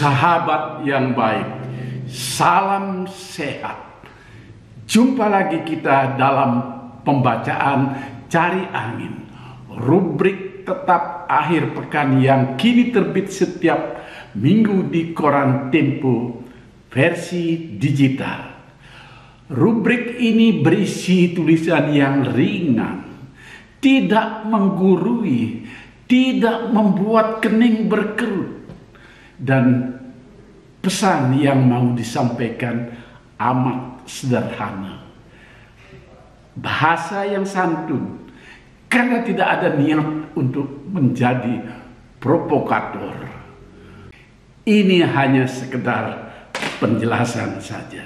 Sahabat yang baik, salam sehat. Jumpa lagi kita dalam pembacaan Cari Angin, rubrik tetap akhir pekan yang kini terbit setiap minggu di koran Tempo versi digital. Rubrik ini berisi tulisan yang ringan, tidak menggurui, tidak membuat kening berkerut, dan pesan yang mau disampaikan amat sederhana. Bahasa yang santun, karena tidak ada niat untuk menjadi provokator. Ini hanya sekedar penjelasan saja.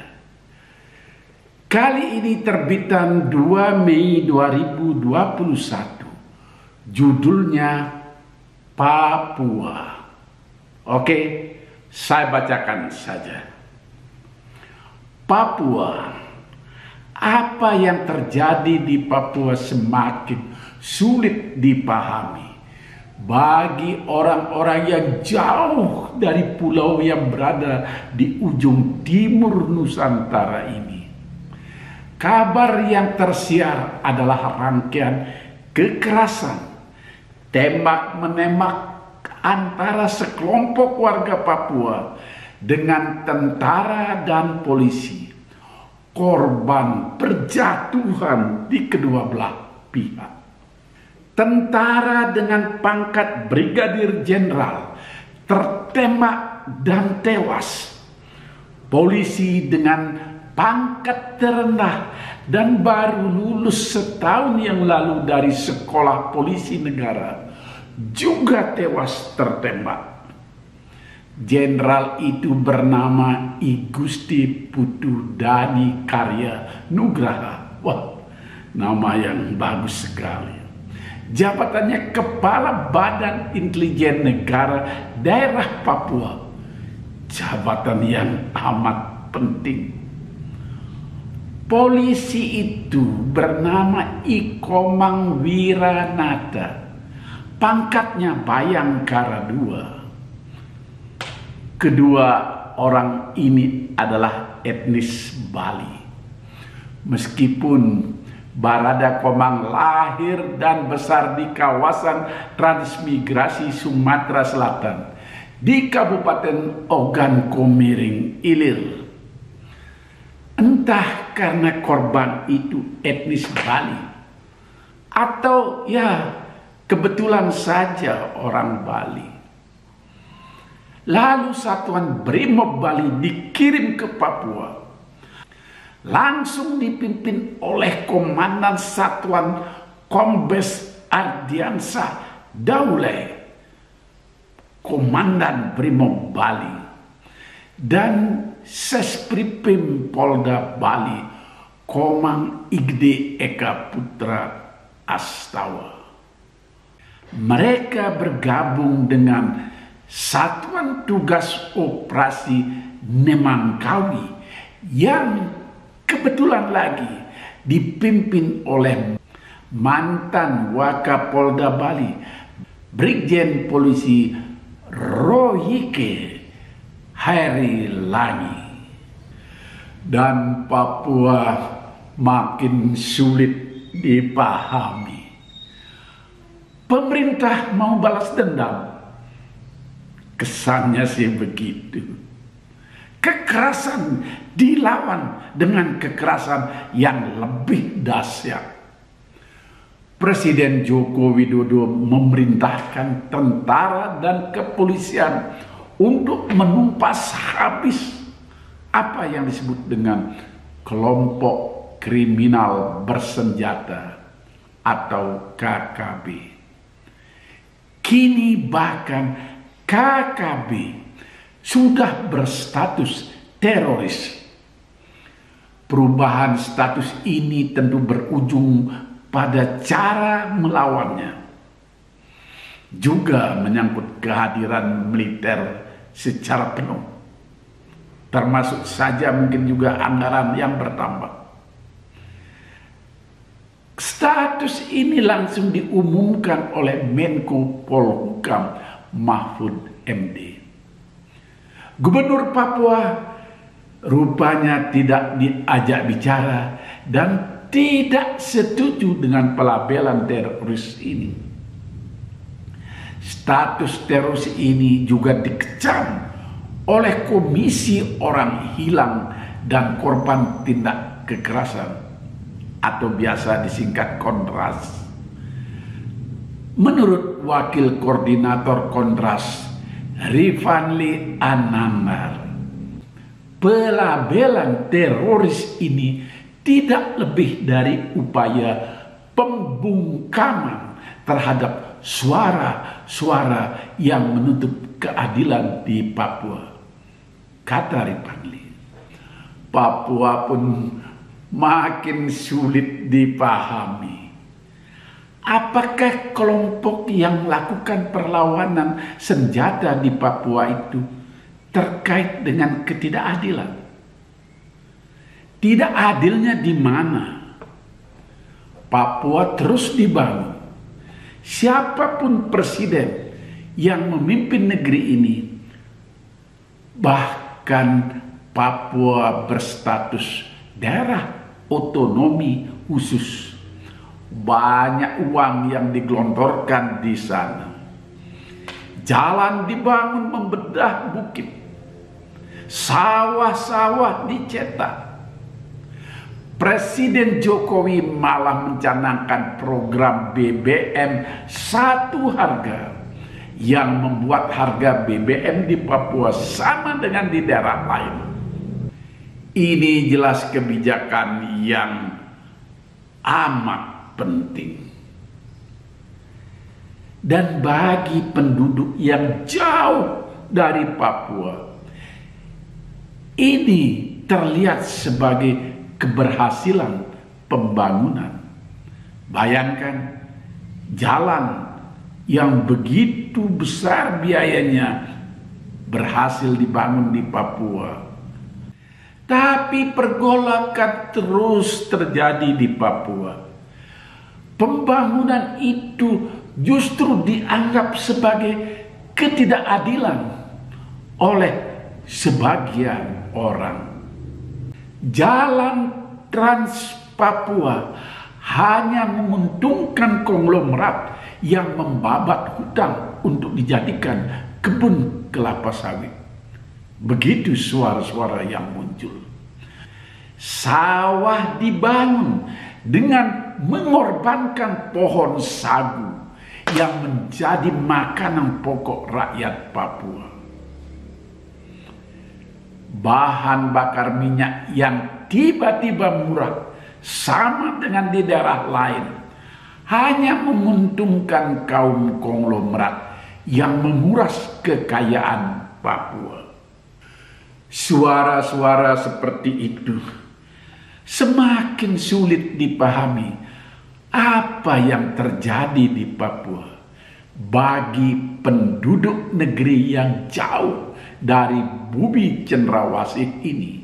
Kali ini terbitan 2 Mei 2021. Judulnya Papua. Oke, saya bacakan saja. Papua. Apa yang terjadi di Papua semakin sulit dipahami bagi orang-orang yang jauh dari pulau yang berada di ujung timur Nusantara ini. Kabar yang tersiar adalah rangkaian kekerasan, tembak-menembak antara sekelompok warga Papua dengan tentara dan polisi. Korban berjatuhan di kedua belah pihak. Tentara dengan pangkat brigadir jenderal tertembak dan tewas. Polisi dengan pangkat terendah dan baru lulus setahun yang lalu dari sekolah polisi negara juga tewas tertembak. Jenderal itu bernama I Gusti Putu Dani Karya Nugraha. Wah, nama yang bagus sekali. Jabatannya Kepala Badan Intelijen Negara Daerah Papua. Jabatan yang amat penting. Polisi itu bernama I Komang Wiranata. Pangkatnya Bayangkara II. Kedua orang ini adalah etnis Bali. Meskipun Barada Komang lahir dan besar di kawasan transmigrasi Sumatera Selatan di Kabupaten Ogan Komering Ilir. Entah karena korban itu etnis Bali atau ya kebetulan saja orang Bali. Lalu satuan Brimob Bali dikirim ke Papua. Langsung dipimpin oleh Komandan Satuan Kombes Ardiansah Daule, Komandan Brimob Bali, dan Sespripim Polda Bali, Komang Igde Eka Putra Astawa. Mereka bergabung dengan Satuan Tugas Operasi Nemangkawi yang kebetulan lagi dipimpin oleh mantan Wakapolda Bali, Brigjen Polisi Royike Hairilangi. Dan Papua makin sulit dipahami. Pemerintah mau balas dendam. Kesannya sih begitu. Kekerasan dilawan dengan kekerasan yang lebih dahsyat. Presiden Joko Widodo memerintahkan tentara dan kepolisian untuk menumpas habis apa yang disebut dengan kelompok kriminal bersenjata atau KKB. Kini bahkan KKB sudah berstatus teroris. Perubahan status ini tentu berujung pada cara melawannya. Juga menyangkut kehadiran militer secara penuh. Termasuk saja mungkin juga anggaran yang bertambah. Status ini langsung diumumkan oleh Menko Polhukam Mahfud MD. Gubernur Papua rupanya tidak diajak bicara dan tidak setuju dengan pelabelan teroris ini. Status teroris ini juga dikecam oleh Komisi Orang Hilang dan Korban Tindak Kekerasan atau biasa disingkat Kontras. Menurut Wakil Koordinator Kontras Rifanli Anandar, pelabelan teroris ini tidak lebih dari upaya pembungkaman terhadap suara-suara yang menuntut keadilan di Papua. Kata Rifanli, Papua pun makin sulit dipahami. Apakah kelompok yang melakukan perlawanan senjata di Papua itu terkait dengan ketidakadilan? Tidak adilnya di mana? Papua terus dibangun. Siapapun presiden yang memimpin negeri ini, bahkan Papua berstatus daerah otonomi khusus, banyak uang yang digelontorkan di sana. Jalan dibangun membedah bukit, sawah-sawah dicetak. Presiden Jokowi malah mencanangkan program BBM satu harga yang membuat harga BBM di Papua sama dengan di daerah lain. Ini jelas kebijakan yang amat penting. Dan bagi penduduk yang jauh dari Papua, ini terlihat sebagai keberhasilan pembangunan. Bayangkan jalan yang begitu besar biayanya berhasil dibangun di Papua. Tapi pergolakan terus terjadi di Papua. Pembangunan itu justru dianggap sebagai ketidakadilan oleh sebagian orang. Jalan Trans Papua hanya menguntungkan konglomerat yang membabat hutan untuk dijadikan kebun kelapa sawit. Begitu suara-suara yang muncul. Sawah dibangun dengan mengorbankan pohon sagu yang menjadi makanan pokok rakyat Papua. Bahan bakar minyak yang tiba-tiba murah sama dengan di daerah lain hanya menguntungkan kaum konglomerat yang menguras kekayaan Papua. Suara-suara seperti itu semakin sulit dipahami apa yang terjadi di Papua bagi penduduk negeri yang jauh dari bumi cendrawasih ini.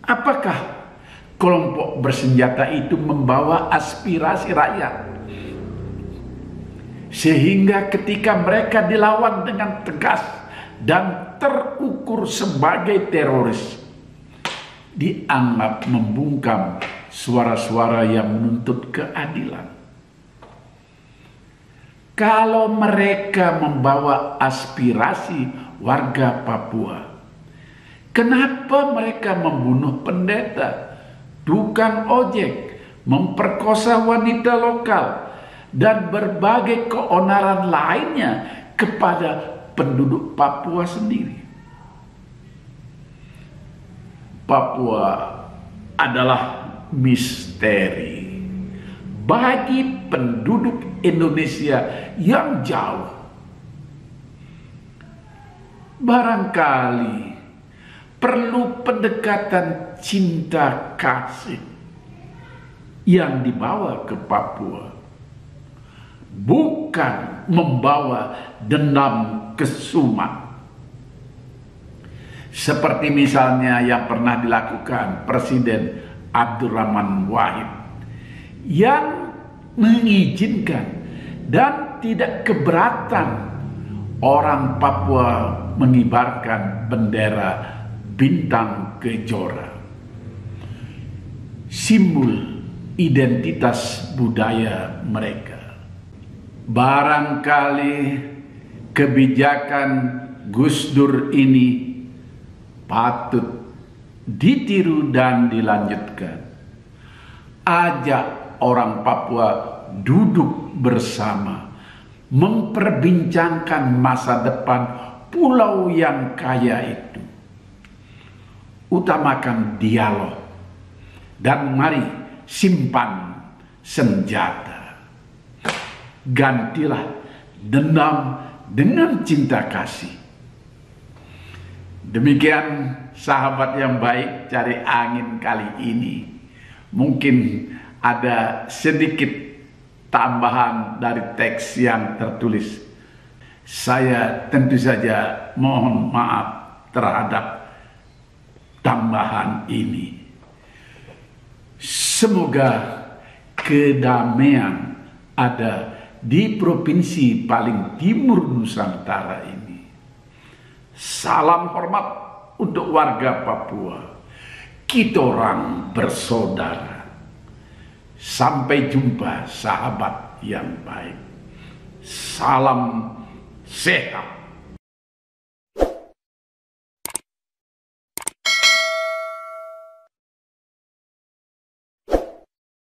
Apakah kelompok bersenjata itu membawa aspirasi rakyat sehingga ketika mereka dilawan dengan tegas dan terukur sebagai teroris, dianggap membungkam suara-suara yang menuntut keadilan? Kalau mereka membawa aspirasi warga Papua, kenapa mereka membunuh pendeta, tukang ojek, memperkosa wanita lokal, dan berbagai keonaran lainnya kepada penduduk Papua sendiri? Papua adalah misteri bagi penduduk Indonesia yang jauh. Barangkali perlu pendekatan cinta kasih yang dibawa ke Papua, bukan membawa dendam kesumat. Seperti misalnya yang pernah dilakukan Presiden Abdurrahman Wahid, yang mengizinkan dan tidak keberatan orang Papua mengibarkan bendera bintang kejora, simbol identitas budaya mereka. Barangkali kebijakan Gus Dur ini patut ditiru dan dilanjutkan. Ajak orang Papua duduk bersama, memperbincangkan masa depan pulau yang kaya itu. Utamakan dialog dan mari simpan senjata. Gantilah dendam dengan cinta kasih. Demikian sahabat yang baik cari angin kali ini. Mungkin ada sedikit tambahan dari teks yang tertulis. Saya tentu saja mohon maaf terhadap tambahan ini. Semoga kedamaian ada di provinsi paling timur Nusantara ini. Salam hormat untuk warga Papua. Kita orang bersaudara. Sampai jumpa sahabat yang baik. Salam sehat.